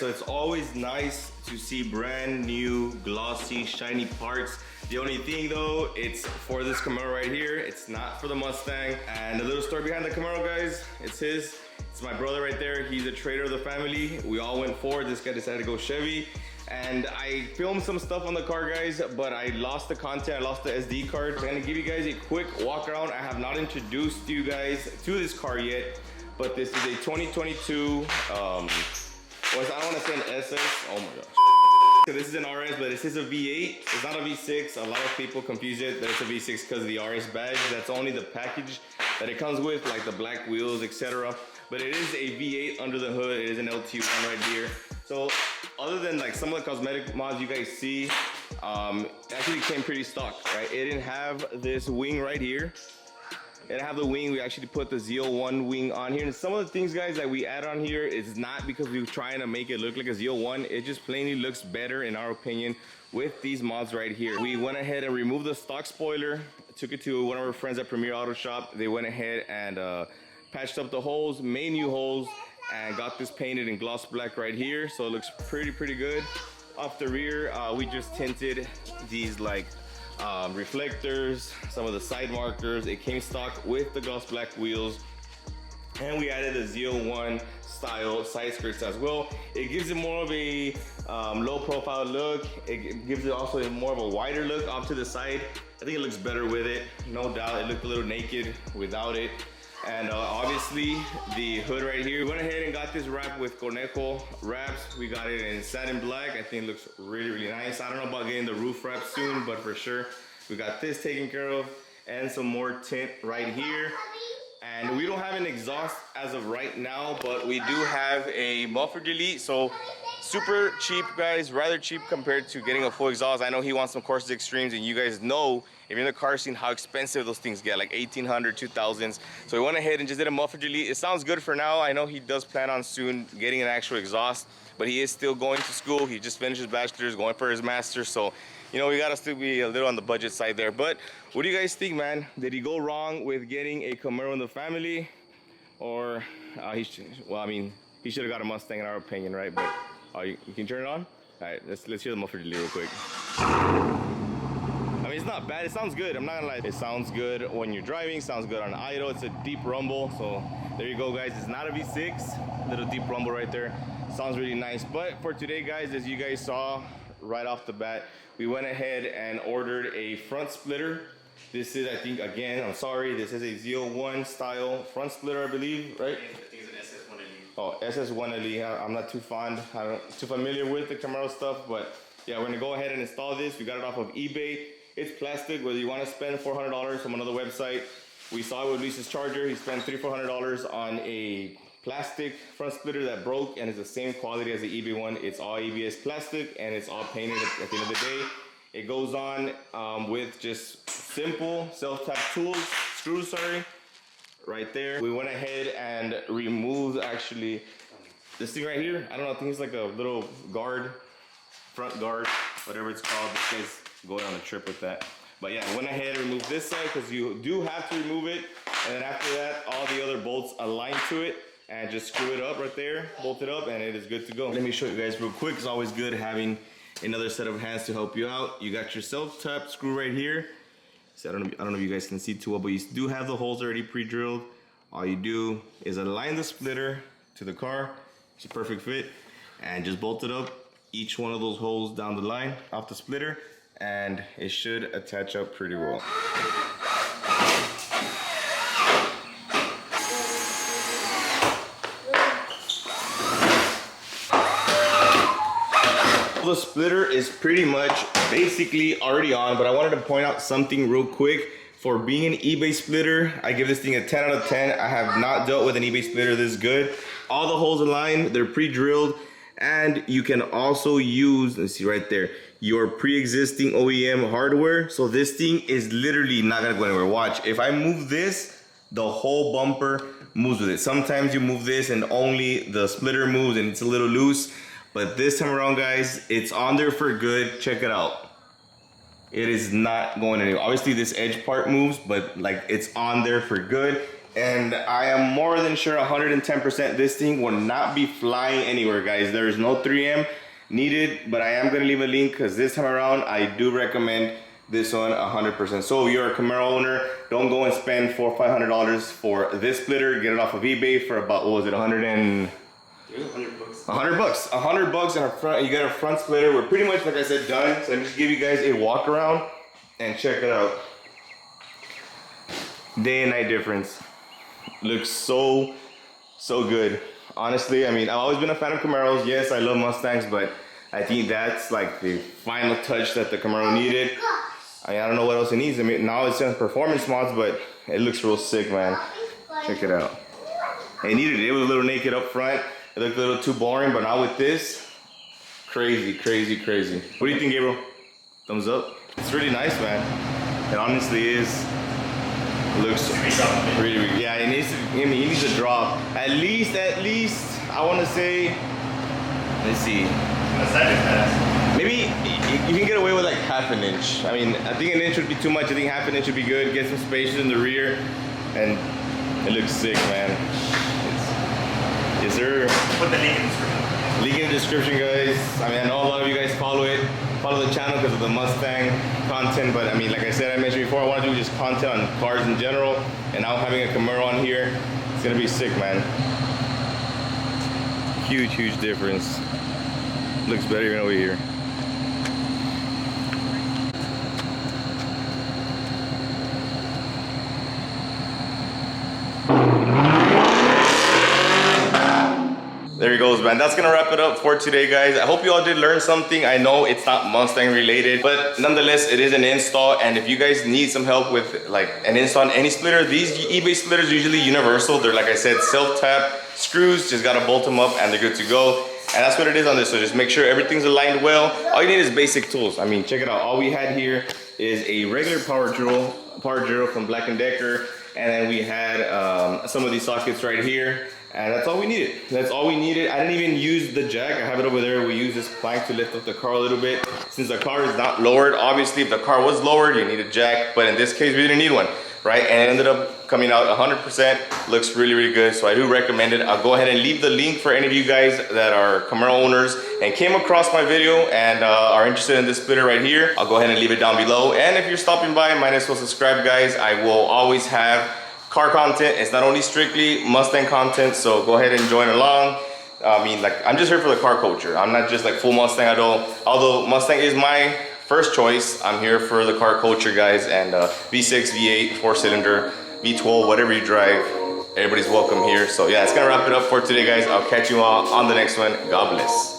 So it's always nice to see brand new, glossy, shiny parts. The only thing though, it's for this Camaro right here. It's not for the Mustang. And the little story behind the Camaro, guys, it's his. It's my brother right there. He's a trader of the family. We all went Ford. This guy decided to go Chevy. And I filmed some stuff on the car, guys, but I lost the content. I lost the SD card. So I'm gonna give you guys a quick walk around. I have not introduced you guys to this car yet, but this is a 2022, I don't wanna say an SS. Oh my gosh. So this is an RS, but this is a V8. It's not a V6. A lot of people confuse it that it's a V6 because of the RS badge. That's only the package that it comes with, like the black wheels, etc. But it is a V8 under the hood. It is an LT1 right here. So other than like some of the cosmetic mods you guys see, it actually came pretty stock, right? It didn't have this wing right here. It didn't have the wing. We actually put the Z01 wing on here. And some of the things, guys, that we add on here is not because we were trying to make it look like a Z01. It just plainly looks better, in our opinion, with these mods right here. We went ahead and removed the stock spoiler, took it to one of our friends at Premier Auto Shop. They went ahead and patched up the holes, made new holes, and got this painted in gloss black right here. So it looks pretty good. Off the rear, we just tinted these like reflectors, some of the side markers. It came stock with the gloss black wheels, and we added the Z01 style side skirts as well. It gives it more of a low profile look. It gives it also a more of a wider look off to the side. I think it looks better with it, no doubt. It looked a little naked without it. And obviously the hood right here, we went ahead and got this wrap with Conejo wraps. We got it in satin black. I think it looks really nice. I don't know about getting the roof wrap soon, but for sure we got this taken care of, and some more tint right here. And we don't have an exhaust as of right now, but we do have a muffler delete. So super cheap, guys, rather cheap compared to getting a full exhaust. I know he wants some Corsa Extremes, and you guys know, if you're in the car scene, how expensive those things get, like 1,800, 2,000s. So we went ahead and just did a muffler delete. It sounds good for now. I know he does plan on soon getting an actual exhaust, but he is still going to school. He just finished his bachelor's, going for his master's. So, you know, we gotta still be a little on the budget side there. But what do you guys think, man? Did he go wrong with getting a Camaro in the family? Or, well, I mean, he should have got a Mustang in our opinion, right? But you can turn it on? All right, let's hear the muffler delete real quick. I mean, it's not bad. It sounds good. I'm not gonna lie. It sounds good when you're driving. Sounds good on idle. It's a deep rumble. So there you go, guys. It's not a V6. Little deep rumble right there. Sounds really nice. But for today, guys, as you guys saw right off the bat, we went ahead and ordered a front splitter. This is, I think, again, I'm sorry, this is a Z01 style front splitter, I believe, right? I think it's an SS1LE. Oh, SS1LE. I'm not too too familiar with the Camaro stuff, but yeah, we're gonna go ahead and install this. We got it off of eBay. It's plastic, whether you want to spend $400 from another website. We saw it with Lisa's charger. He spent $300-400 on a plastic front splitter that broke, and it's the same quality as the eBay one. It's all ABS plastic, and it's all painted at the end of the day. It goes on with just simple self-tap screws, right there. We went ahead and removed actually this thing right here. I don't know, I think it's like a little guard, front guard, whatever it's called. This guy's going on a trip with that. But yeah, I went ahead and removed this side because you do have to remove it. And then after that, all the other bolts align to it, and just screw it up right there, bolt it up, and it is good to go. Let me show you guys real quick. It's always good having another set of hands to help you out. You got your self-tap screw right here. So I don't know if you guys can see too well, but you do have the holes already pre-drilled. All you do is align the splitter to the car. It's a perfect fit, and just bolt it up each one of those holes down the line off the splitter, and it should attach up pretty well. The splitter is pretty much basically already on, but I wanted to point out something real quick. For being an eBay splitter, I give this thing a 10 out of 10. I have not dealt with an eBay splitter this good. All the holes aligned, they're pre-drilled, and you can also use, let's see right there, your pre-existing OEM hardware. So this thing is literally not gonna go anywhere. Watch, if I move this, the whole bumper moves with it. Sometimes you move this and only the splitter moves and it's a little loose. But this time around, guys, it's on there for good. Check it out. It is not going anywhere. Obviously, this edge part moves, but like it's on there for good. And I am more than sure 110% this thing will not be flying anywhere, guys. There is no 3M needed, but I am gonna leave a link because this time around I do recommend this one 100%. So if you're a Camaro owner, don't go and spend $400 or $500 for this splitter. Get it off of eBay for about, what was it, 100 bucks. 100 bucks in a front. You got a front splitter. We're pretty much, like I said, done. So I'm just give you guys a walk around and check it out. Day and night difference. Looks so good. Honestly, I mean, I've always been a fan of Camaros. Yes, I love Mustangs, but I think that's like the final touch that the Camaro needed. I mean, I don't know what else it needs. I mean, now it's in performance mods, but it looks real sick, man. Check it out. It needed it. It was a little naked up front. It looked a little too boring, but now with this, crazy. What do you think, Gabriel? Thumbs up? It's really nice, man. It honestly is. Looks really, yeah, it needs to, I mean, he needs to drop. At least, I want to say, let's see. Maybe you can get away with like half an inch. I mean, I think an inch would be too much. I think half an inch would be good. Get some spaces in the rear, and it looks sick, man. Yes, sir. Put the link in the description. Link in the description, guys. I mean, I know a lot of you guys follow the channel because of the Mustang content, but I mean, like I said, I mentioned before, I want to do just content on cars in general, and now having a Camaro on here, it's gonna be sick, man. Huge difference. Looks better even over here. There he goes, man. That's gonna wrap it up for today, guys. I hope you all did learn something. I know it's not Mustang related, but nonetheless, it is an install. And if you guys need some help with like an install on any splitter, these eBay splitters are usually universal. They're, like I said, self-tap screws. Just gotta bolt them up and they're good to go. And that's what it is on this. So just make sure everything's aligned well. All you need is basic tools. I mean, check it out. All we had here is a regular power drill from Black & Decker. And then we had some of these sockets right here. And that's all we needed. That's all we needed. I didn't even use the jack. I have it over there. We use this plank to lift up the car a little bit. Since the car is not lowered, obviously if the car was lowered, you need a jack. But in this case, we didn't need one, right? And it ended up coming out 100%. Looks really good. So I do recommend it. I'll go ahead and leave the link for any of you guys that are Camaro owners and came across my video and are interested in this splitter right here. I'll go ahead and leave it down below. And if you're stopping by, might as well subscribe, guys. I will always have car content. It's not only strictly Mustang content, so go ahead and join along. I mean, like, I'm just here for the car culture. I'm not just like full Mustang at all. Although Mustang is my first choice, I'm here for the car culture, guys. And V6, V8, 4-cylinder, V12, whatever you drive, everybody's welcome here. So yeah, it's gonna wrap it up for today, guys. I'll catch you all on the next one. God bless.